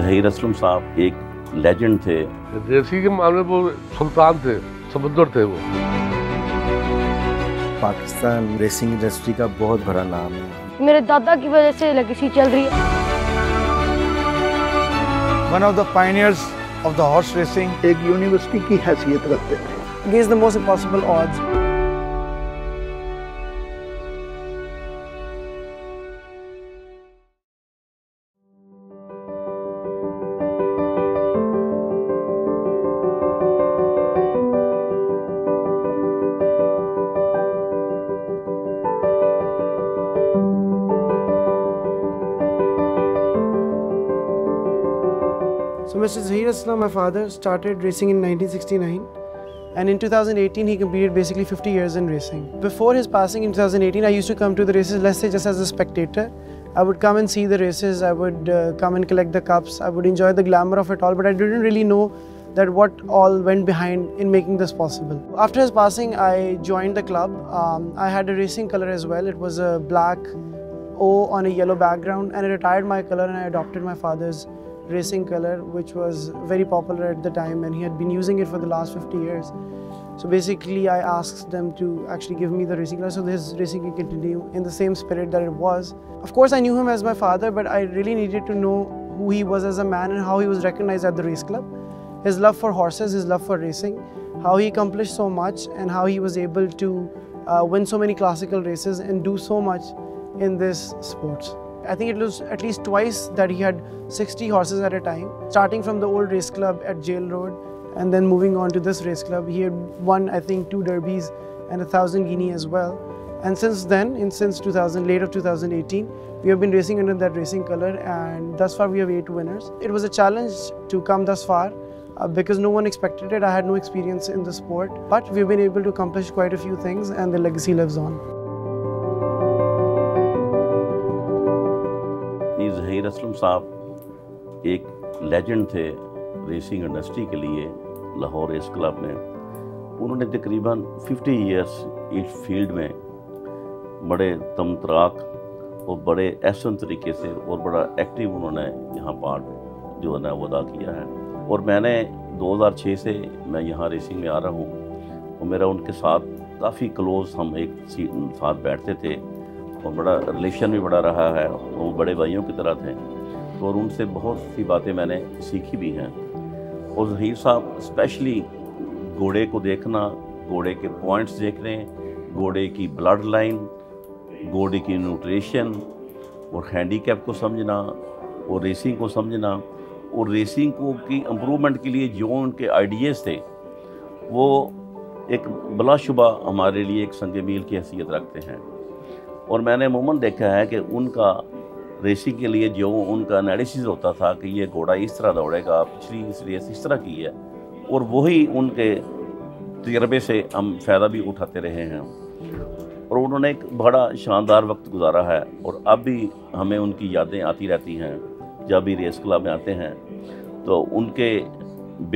ज़हीर असलम साहब एक लेजेंड थे। रेसिंग के मामले में वो सुल्तान थे, समुंदर थे वो। पाकिस्तान रेसिंग इंडस्ट्री का बहुत बड़ा नाम है। मेरे दादा की वजह से लेगेसी चल रही है। One of the pioneers of the horse racing, एक यूनिवर्सिटी की हैसियत रखते थे। against the most impossible odds. So Mr. Zahir Aslam, my father, started racing in 1969, and in 2018 he completed basically 50 years in racing. Before his passing in 2018, I used to come to the races, let's say just as a spectator. I would come and see the races, I would come and collect the cups, I would enjoy the glamour of it all, but I didn't really know that what all went behind in making this possible. After his passing, I joined the club. I had a racing color as well. It was a black O on a yellow background, and I retired my color and I adopted my father's racing color, which was very popular at the time, and he had been using it for the last 50 years. So basically I asked them to actually give me the racing color so his racing can continue in the same spirit that it was. Of course I knew him as my father, but I really needed to know who he was as a man and how he was recognized at the race club. His love for horses, his love for racing, how he accomplished so much and how he was able to win so many classical races and do so much in this sports. I think it was at least twice that he had 60 horses at a time, starting from the old race club at Jail Road and then moving on to this race club. He had won, I think, 2 derbies and 1,000 guinea as well. And since then, since late of 2018, we have been racing under that racing color, and thus far we have 8 winners. It was a challenge to come thus far because no one expected it. I had no experience in the sport, but we've been able to accomplish quite a few things, and the legacy lives on. Zaheer Aslam साहब एक legend थे racing industry के लिए Lahore race club में। उन्होंने तकरीबन 50 years इस field में बड़े तमतराक और बड़े एहसन तरीके से और बड़ा एक्टिव उन्होंने यहाँ पार्ट जो है ना वो अदा किया है। और मैंने 2006 से मैं यहाँ रेसिंग में आ रहा हूँ और मेरा उनके साथ काफ़ी क्लोज, हम एक साथ बैठते थे और बड़ा रिलेशन भी बड़ा रहा है। वो बड़े भाइयों की तरह थे और उनसे बहुत सी बातें मैंने सीखी भी हैं। और ज़हीर साहब स्पेशली घोड़े को देखना, घोड़े के पॉइंट्स देखने, घोड़े की ब्लड लाइन, घोड़े की न्यूट्रिशन और हैंडीकैप को समझना और रेसिंग को समझना और रेसिंग को की इम्प्रूवमेंट के लिए जो उनके आइडियाज़ थे वो एक बिलाशुबा हमारे लिए एक संग मील की हैसियत रखते हैं। और मैंने अमूमन देखा है कि उनका रेसिंग के लिए जो उनका एनालिसिस होता था कि ये घोड़ा इस तरह दौड़ेगा, पिछली इस रेस इस तरह की है, और वही उनके तजर्बे से हम फ़ायदा भी उठाते रहे हैं। और उन्होंने एक बड़ा शानदार वक्त गुजारा है और अब भी हमें उनकी यादें आती रहती हैं। जब भी रेस क्लब में आते हैं तो उनके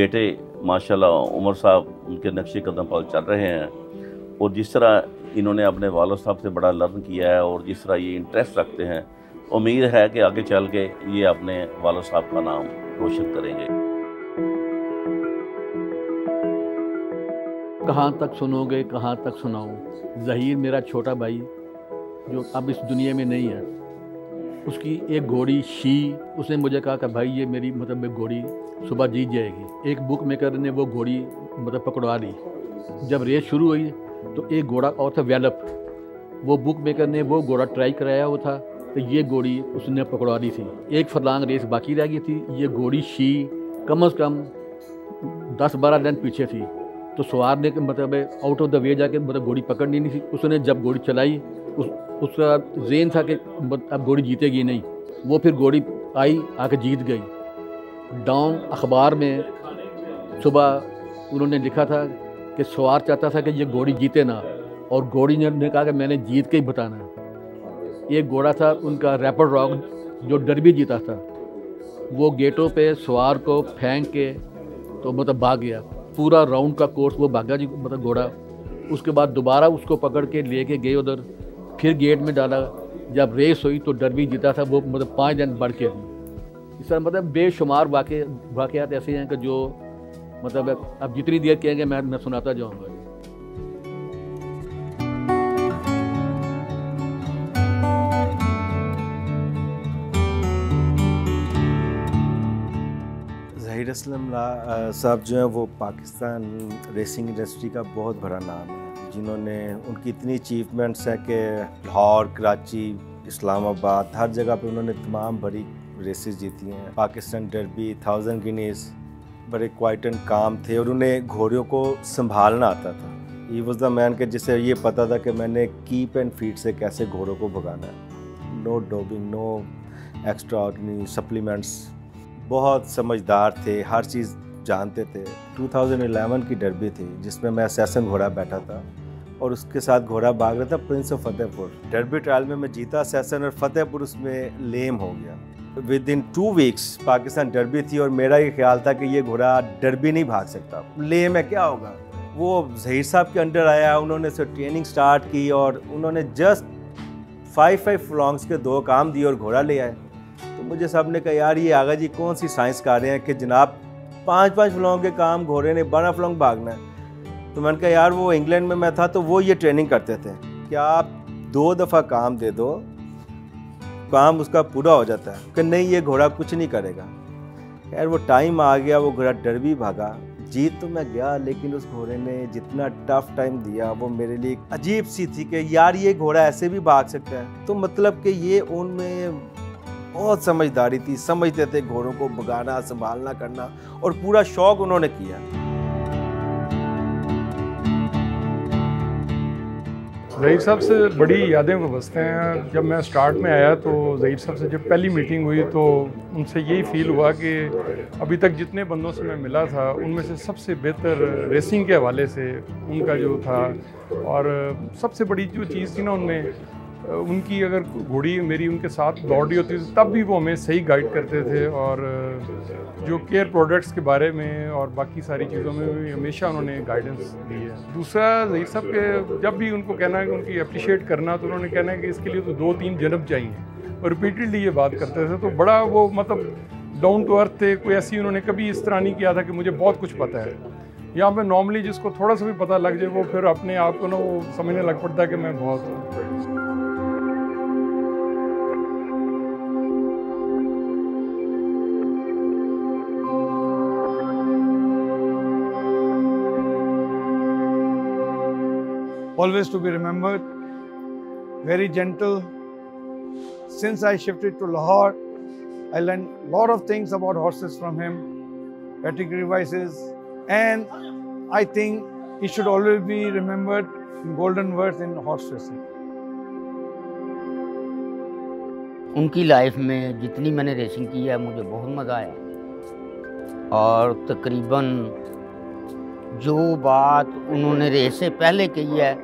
बेटे माशाल्लाह उमर साहब उनके नक्शे कदम पर चल रहे हैं और जिस तरह इन्होंने अपने वालिद साहब से बड़ा लर्न किया है और जिस तरह ये इंटरेस्ट रखते हैं, उम्मीद है कि आगे चल के ये अपने वालिद साहब का नाम रोशन करेंगे। कहाँ तक सुनोगे, कहाँ तक सुनाऊँ। ज़हीर मेरा छोटा भाई जो अब इस दुनिया में नहीं है, उसकी एक घोड़ी शी, उसने मुझे कहा कि भाई ये मेरी मतलब घोड़ी सुबह जीत जाएगी। एक बुक मेकर ने वो घोड़ी मतलब पकड़वा दी। जब रेस शुरू हुई तो एक घोड़ा और था वेलप, वो बुक मेकर ने वो घोड़ा ट्राई कराया हुआ था, तो ये घोड़ी उसने पकड़वा दी थी। एक फरलांग रेस बाकी रह गई थी। ये घोड़ी शी कम से कम 10-12 दिन पीछे थी, तो सवार ने मतलब आउट ऑफ द वे जाके मतलब घोड़ी पकड़नी नहीं थी। उसने जब घोड़ी चलाई उसका ज़हन था कि अब घोड़ी जीतेगी नहीं। वो फिर घोड़ी आई आके जीत गई। डाउन अखबार में सुबह उन्होंने लिखा था कि सवार चाहता था कि ये घोड़ी जीते ना, और घोड़ी ने कहा कि मैंने जीत के ही बताना है। एक घोड़ा था उनका रैपिड रॉक जो डर्बी जीता था, वो गेटों पे सवार को फेंक के तो मतलब भाग गया। पूरा राउंड का कोर्स वो भागा जी मतलब घोड़ा। उसके बाद दोबारा उसको पकड़ के लेके गए उधर, फिर गेट में डाला। जब रेस हुई तो डर्बी जीता था वो मतलब 5 दिन बढ़ के। इस तरह मतलब बेशुमार वाक़यात ऐसे हैं कि जो मतलब अब जितनी देर कहेंगे मैं सुनाता जाऊँगा। ज़हीर असलम साहब जो है वो पाकिस्तान रेसिंग इंडस्ट्री का बहुत बड़ा नाम है, जिन्होंने उनकी इतनी अचीवमेंट्स हैं कि लाहौर, कराची, इस्लामाबाद हर जगह पे उन्होंने तमाम बड़ी रेसेस जीती हैं। पाकिस्तान डर्बी, 1000 गिनीज, बड़े क्वाइट एंड काम थे और उन्हें घोड़ियों को संभालना आता था। ही वॉज द मैन के जिसे ये पता था कि मैंने कीप एंड फीड से कैसे घोड़ों को भगाना है। No doping, no extraordinary supplements. बहुत समझदार थे, हर चीज़ जानते थे। 2011 की डर्बी थी जिसमें मैं असैसन घोड़ा बैठा था और उसके साथ घोड़ा भाग रहा था Prince of Fatehpur. Derby trial में मैं जीता असैसन और फतेहपुर उसमें लेम हो गया। With in 2 weeks Pakistan derby थी और मेरा ये ख्याल था कि ये घोड़ा डर्बी नहीं भाग सकता, लेम है, क्या होगा। वो ज़हीर साहब के अंडर आया, उन्होंने से ट्रेनिंग स्टार्ट की और उन्होंने जस्ट 5 फर्लॉन्ग्स के 2 काम दिए और घोड़ा ले आए। तो मुझे साहब ने कहा यार ये आगा जी कौन सी साइंस कर रहे हैं कि जनाब 5 फर्लॉन्ग के काम घोड़े ने 12 फर्लॉन्ग भागना है। तो मैंने कहा यार वो इंग्लैंड में मैं था तो वो ये ट्रेनिंग करते थे कि आप 2 दफ़ा काम दे दो, काम उसका पूरा हो जाता है, कि नहीं ये घोड़ा कुछ नहीं करेगा। यार वो टाइम आ गया, वो घोड़ा डर्बी भागा, जीत तो मैं गया, लेकिन उस घोड़े ने जितना टफ टाइम दिया वो मेरे लिए अजीब सी थी कि यार ये घोड़ा ऐसे भी भाग सकता है। तो मतलब कि ये उनमें बहुत समझदारी थी, समझते थे घोड़ों को भगाना, संभालना, करना, और पूरा शौक उन्होंने किया। ज़हीर साहब से बड़ी यादें वाबस्ते हैं। जब मैं स्टार्ट में आया तो ज़हीर साहब से जब पहली मीटिंग हुई तो उनसे यही फ़ील हुआ कि अभी तक जितने बंदों से मैं मिला था उनमें से सबसे बेहतर रेसिंग के हवाले से उनका जो था, और सबसे बड़ी जो चीज़ थी ना उनमें, उनकी अगर घोड़ी मेरी उनके साथ दौड़ रही होती थी तब भी वो हमें सही गाइड करते थे, और जो केयर प्रोडक्ट्स के बारे में और बाकी सारी चीज़ों में भी हमेशा उन्होंने गाइडेंस दी है। दूसरा ज़हीर साहब के जब भी उनको कहना है कि उनकी अप्रिशिएट करना, तो उन्होंने कहना है कि इसके लिए तो 2-3 जन्म चाहिए, और रिपीटेडली ये बात करते थे। तो बड़ा वो मतलब डाउन टू अर्थ थे, कोई ऐसी उन्होंने कभी इस तरह नहीं किया था कि मुझे बहुत कुछ पता है। यहाँ पे नॉर्मली जिसको थोड़ा सा भी पता लग जाए वो फिर अपने आप को ना वो समझने लग पड़ता है कि मैं बहुत हूँ। Always to be remembered, very gentle. Since I shifted to Lahore, I learned a lot of things about horses from him, pedigree vices, and I think he should always be remembered in golden words in horse racing. उनकी life में जितनी मैंने racing की है मुझे बहुत मज़ा आया, और तकरीबन जो बात उन्होंने रेस से पहले कही है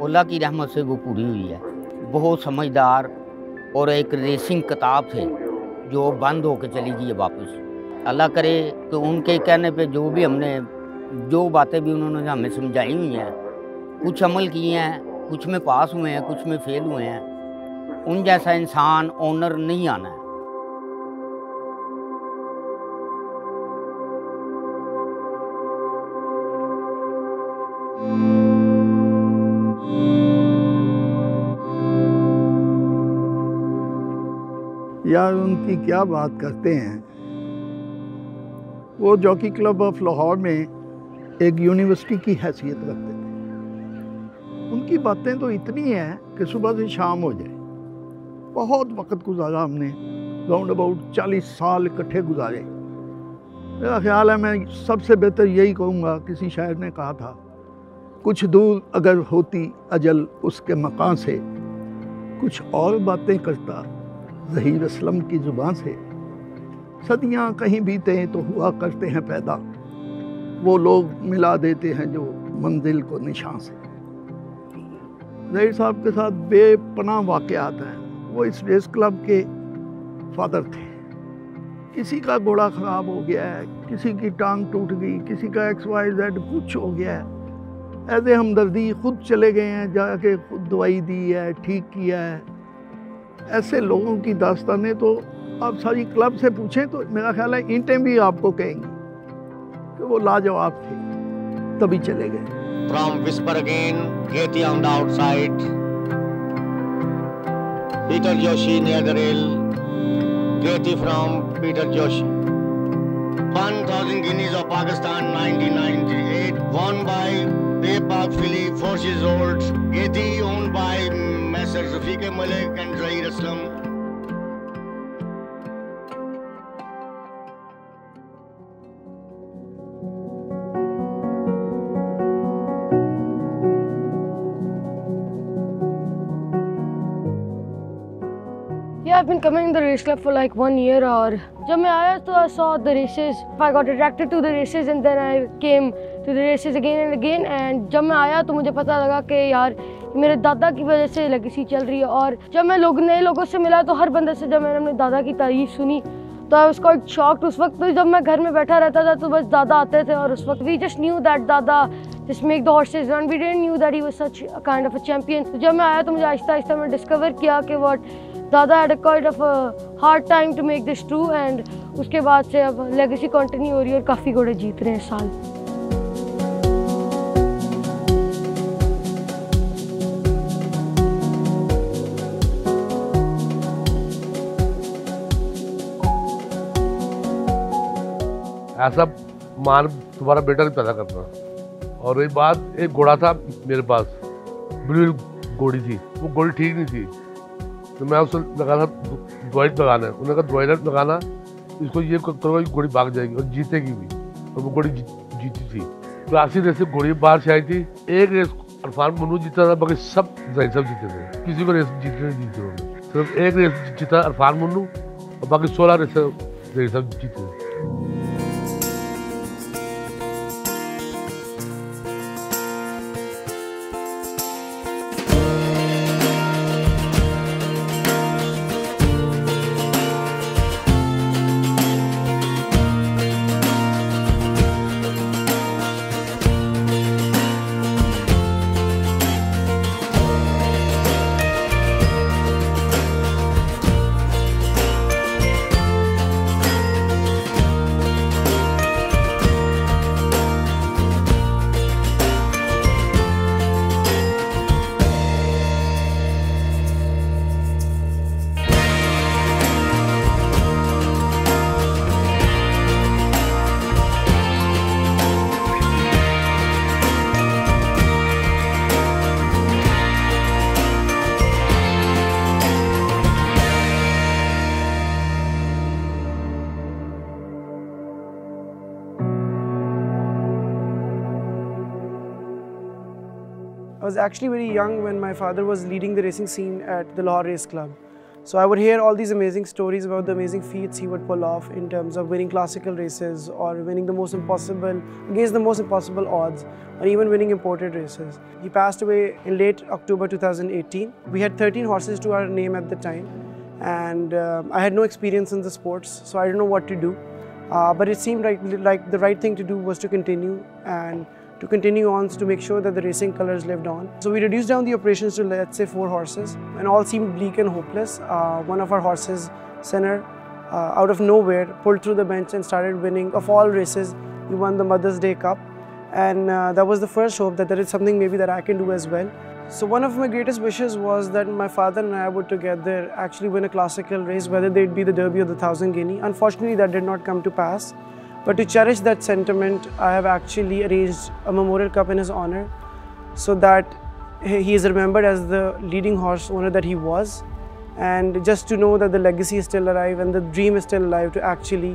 अल्लाह की रहमत से वो पूरी हुई है। बहुत समझदार और एक रेसिंग किताब थे जो बंद होकर चली गई है वापस। अल्लाह करे कि उनके कहने पे जो भी हमने जो बातें भी उन्होंने हमें समझाई हुई हैं, कुछ अमल किए हैं, कुछ में पास हुए हैं, कुछ में फेल हुए हैं। उन जैसा इंसान ऑनर नहीं आना है। यार उनकी क्या बात करते हैं। वो जॉकी क्लब ऑफ लाहौर में एक यूनिवर्सिटी की हैसियत रखते थे। उनकी बातें तो इतनी हैं कि सुबह से शाम हो जाए। बहुत वक्त गुजारा हमने, राउंड अबाउट 40 साल इकट्ठे गुजारे। मेरा ख्याल है मैं सबसे बेहतर यही कहूँगा, किसी शायर ने कहा था, कुछ दूर अगर होती अजल उसके मकान से, कुछ और बातें करता ज़हीर असलम की ज़ुबान से। सदियाँ कहीं बीते तो हुआ करते हैं पैदा, वो लोग मिला देते हैं जो मंजिल को निशान से। ज़हीर साहब के साथ बेपनाह वाक़यात हैं। वो इस रेस क्लब के फादर थे। किसी का घोड़ा ख़राब हो गया है, किसी की टांग टूट गई, किसी का XYZ कुछ हो गया है, ऐसे हमदर्दी खुद चले गए हैं, जाके खुद दवाई दी है, ठीक किया है। ऐसे लोगों की दास्तानें तो आप सारी क्लब से पूछें तो मेरा ख्याल है ईंटें भी आपको कहेंगी कि वो लाजवाब थे, तभी चले गए। From Whisper Again, Katie on the outside, Peter Joshi near the rail, Katie from Peter Joshi. 1,000 guineas of Pakistan 1998, won by Bay Park filly, 4 years old, Katie owned by Messrs Rafiq Malik and Zahir Aslam. Yeah, I've been coming to the race club for like 1 year और जब मैं आया तो I saw the races. I got attracted to the races and then I came to the races again and again. And जब मैं आया तो मुझे पता लगा कि यार मेरे दादा की वजह से लेगेसी चल रही है। और जब मैं नए लोगों से मिला तो हर बंदे से जब मैंने अपने दादा की तारीफ सुनी तो I was quite shocked। उस वक्त तो जब मैं घर में बैठा रहता था तो बस दादा आते थे और उस वक्त we just knew that दादा just make the horses run. We didn't knew that he was such a kind of a champion. तो जब मैं आया तो मुझे आहिस्ता आहिस्ता मैं डिस्कवर किया कि what दादा had a kind of a hard time to make this true and उसके बाद से अब लेगेसी कंटिन्यू हो रही है और काफ़ी घोड़े जीत रहे हैं इस साल। ऐसा मान तुम्हारा बेटा नहीं पैदा करना। और एक बात, एक घोड़ा था मेरे पास, बिल्कुल घोड़ी थी, वो घोड़ी ठीक नहीं थी तो मैं उसको लगा था दवाई लगाना है। उन्होंने कहा दवाई लगाना, इसको ये करोगे घोड़ी भाग जाएगी और जीतेगी भी, और वो घोड़ी जीती थी। तो आखिरी रेस से घोड़ी बाहर से आई थी। एक रेस अरफान मन्नू जीता था, बाकी सब ज़हीर साहब जीते थे। किसी को रेस जीतने नहीं जीते उन्होंने, सिर्फ एक रेस जीता अरफान मन्नू और बाकी 16 रेस ज़हीर साहब जीते थे। I was actually very young when my father was leading the racing scene at the Lahore Race Club. So I would hear all these amazing stories about the amazing feats he would pull off in terms of winning classical races or winning the most impossible, against the most impossible odds, or even winning imported races. He passed away in late October 2018. We had 13 horses to our name at the time, and I had no experience in the sports, so I didn't know what to do. But it seemed like the right thing to do was to continue on to make sure that the racing colors lived on. So we reduced down the operations to, let's say, 4 horses, and all seemed bleak and hopeless. One of our horses, Senner, out of nowhere pulled through the bench and started winning. Of all races, he won the Mother's Day Cup, and that was the first hope that there is something maybe that I can do as well. So one of my greatest wishes was that my father and I would together actually win a classical race, whether they'd be the Derby or the 1000 Guinea. Unfortunately, that did not come to pass. But to cherish that sentiment, I have actually arranged a memorial cup in his honor so that he is remembered as the leading horse owner that he was, and just to know that the legacy is still alive and the dream is still alive to actually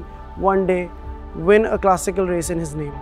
one day win a classical race in his name.